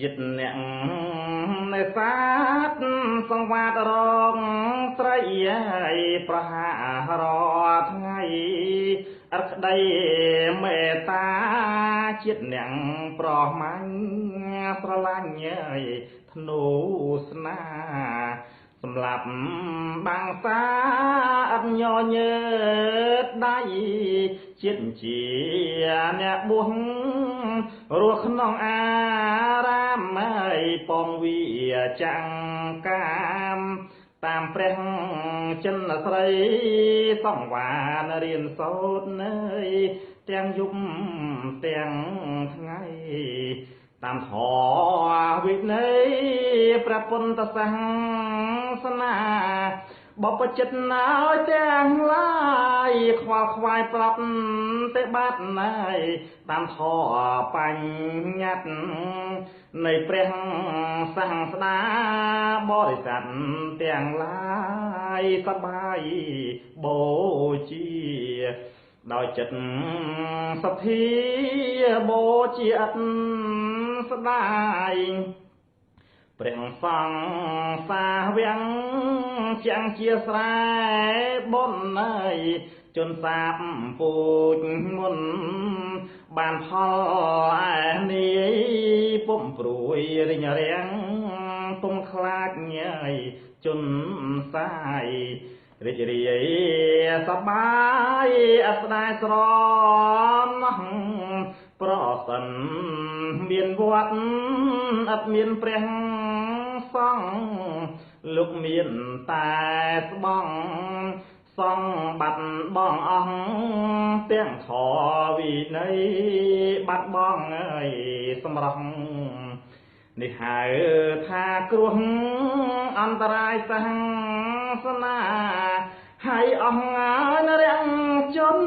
ចិត្តអ្នកនៅសាទសង្វាតរងស្រីប្រហារថ្ងៃអរក្តីមេត្តាចិត្តអ្នកប្រមាញ់ស្រឡាញ់ធ្នូស្នាសម្រាប់បាំងសាអត់ញញើតដៃចិត្តជាអ្នកបួសរស់ក្នុងអារាមពងវិចាំងកាមតាមព្រះចិនស្រីសង្វានរៀនសូត្រនៅទាំងយប់ទាំងថ្ងៃតាមធម៌វិន័យព្រះពុទ្ធសាសនាបបចិត្តណាយទាំងឡាយខ្វល់ខ្វាយប្រាប់ទេបាត់ណាយតាមធម៌បញ្ញត្តិនៃព្រះសាស្តាបរិស័ទទាំងឡាយសប្បាយបូជាដោយចិត្តសទ្ធាបូជាអត់ស្ដាយព្រះសង្ឃសាវៀងជាងជាស្រែបុណ្យនៃជនសាបពូជមុនបានផលឯនេះពុំព្រួយរិញរាំងពុំខ្លាចញ៉ៃជនសាយរីករាយសប្បាយអស្ដាយស្រណោះប្រសិនមានវត្តអត់មានព្រះសង្ឃលោកមានតែស្បង់សង្ឃបាត់បងអស់ទាំងធម៌វិន័យបាត់បងអើយសម្រស់នេះហៅថាគ្រោះអន្តរាយសាសនាហើយអស់ងាយរាំងជន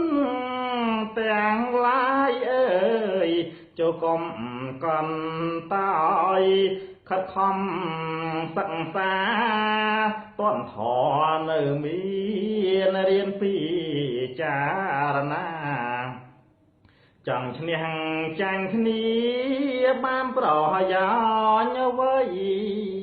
ទាំងឡាយអើយចូលកុំកន្តើយខិតខំសិក្សាតន់ធរនៅមានរៀនពីចារណាចង់ឈ្នះចាញ់គ្នាបានប្រយោជន៍អ្វី